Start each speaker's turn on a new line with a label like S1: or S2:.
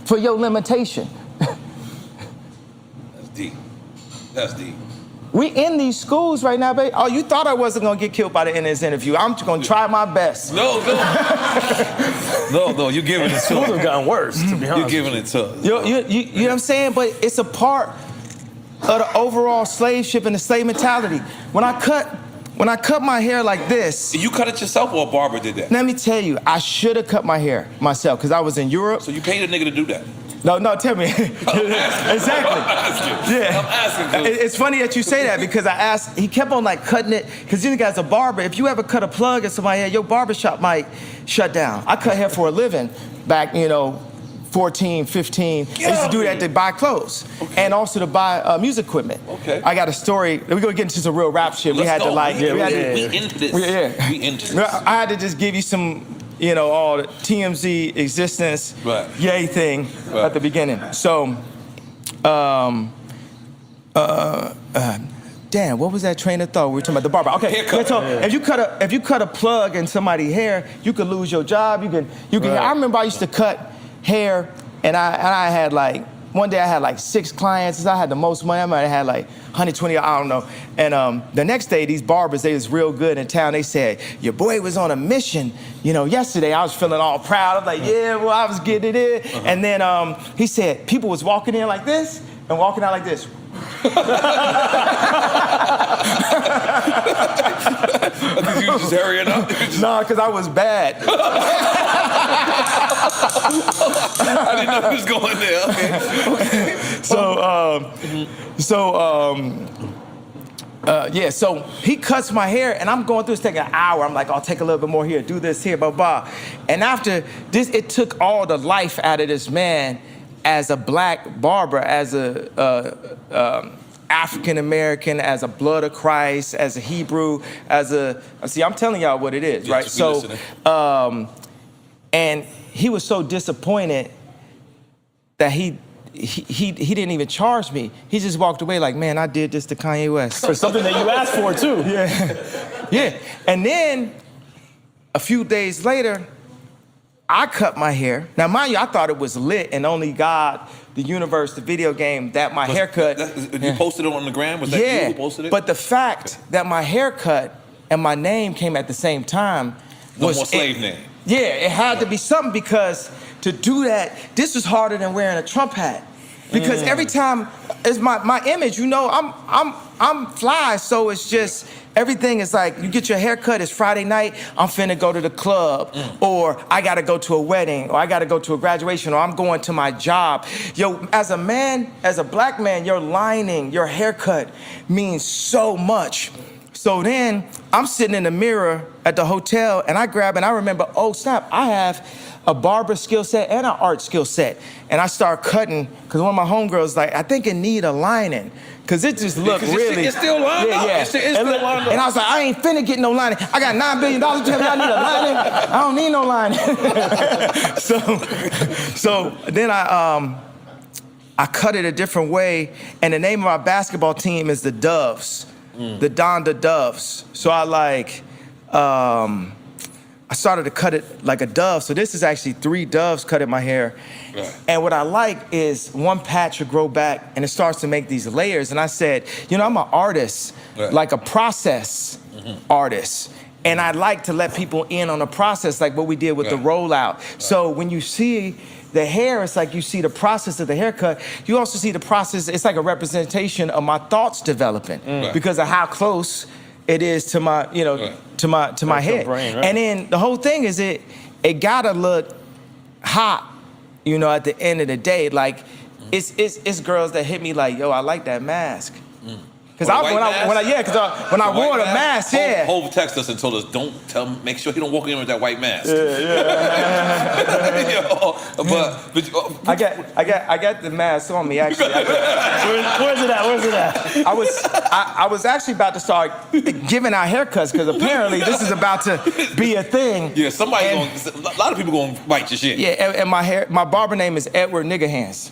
S1: for your limitation.
S2: That's deep. That's deep.
S1: We in these schools right now, baby. Oh, you thought I wasn't gonna get killed by the end of this interview. I'm gonna try my best.
S2: No. No, you're giving it to
S3: Schools have gotten worse, to be honest.
S2: You're giving it to
S1: You know what I'm saying? But it's a part of the overall slave ship and the slave mentality. When I cut my hair like this.
S2: You cut it yourself or a barber did that?
S1: Let me tell you, I should have cut my hair myself because I was in Europe.
S2: So you paid a nigga to do that?
S1: No, tell me. Exactly. Yeah.
S2: I'm asking.
S1: It's funny that you say that because I asked, he kept on like cutting it, because this guy's a barber. If you ever cut a plug in somebody's hair, your barbershop might shut down. I cut hair for a living back, 14, 15. I used to do that to buy clothes and also to buy music equipment.
S2: Okay.
S1: I got a story. We're going to get into some real rap shit. We
S2: Let's go.
S1: We into this.
S2: We into this.
S1: I had to just give you some, all the TMZ existence, yay thing at the beginning. So, damn, what was that train of thought? We were talking about the barber. Okay, so if you cut a plug in somebody's hair, you could lose your job. You can. I remember I used to cut hair, and I had one day I had 6 clients. I had the most money. I might have had 120, I don't know. And the next day, these barbers, they was real good in town. They said, your boy was on a mission. Yesterday I was feeling all proud. I was like, yeah, well, I was getting it in. And then he said, people was walking in like this and walking out like this.
S2: Because you just hurrying up?
S1: No, because I was bad.
S2: I didn't know he was going there.
S1: Okay. So he cuts my hair, and I'm going through this, taking an hour. I'm like, I'll take a little bit more here, do this here, blah, blah. And after this, it took all the life out of this man as a black barber, as a African-American, as a blood of Christ, as a Hebrew, I'm telling y'all what it is, right? So, and he was so disappointed that he didn't even charge me. He just walked away like, man, I did this to Kanye West.
S3: For something that you asked for, too.
S1: Yeah. And then a few days later, I cut my hair. Now, mind you, I thought it was lit and only God, the universe, the video game, that my haircut.
S2: You posted it on the gram? Was that you who posted it?
S1: But the fact that my haircut and my name came at the same time was...
S2: No more slave name.
S1: Yeah, it had to be something, because to do that, this was harder than wearing a Trump hat. Because every time, it's my image, I'm fly, so it's just, everything is like, you get your hair cut, it's Friday night, I'm finna go to the club, or I gotta go to a wedding, or I gotta go to a graduation, or I'm going to my job. Yo, as a man, as a black man, your lining, your haircut means so much. So then, I'm sitting in the mirror at the hotel, and I remember, oh snap, I have a barber skill set and an art skill set. And I start cutting, because one of my homegirls like, I think it need a lining, because it just looked really...
S2: It's still lined up.
S1: Yeah.
S2: It's still lined up.
S1: And I was like, I ain't finna get no lining. I got $9 billion, tell me I need a lining. I don't need no lining. so then I cut it a different way, and the name of our basketball team is the Doves, the Donda Doves. So I started to cut it like a dove. So this is actually 3 doves cut in my hair. Right. And what I like is one patch will grow back and it starts to make these layers. And I said, I'm an artist, like a process artist. And I like to let people in on the process, like what we did with the rollout. So when you see the hair, it's like you see the process of the haircut. You also see the process, it's like a representation of my thoughts developing because of how close it is to my, to my head.
S3: Brain, right?
S1: And then the whole thing is it gotta look hot, at the end of the day. Like, it's girls that hit me like, yo, I like that mask. Because when I wore the mask,
S2: Hov texted us and told us, make sure he don't walk in with that white mask.
S1: I got the mask on me, actually.
S3: Where's it at?
S1: I was actually about to start giving out haircuts, because apparently this is about to be a thing.
S2: Yeah, a lot of people gonna bite your shit.
S1: Yeah, and my barber name is Edward Nigga Hands.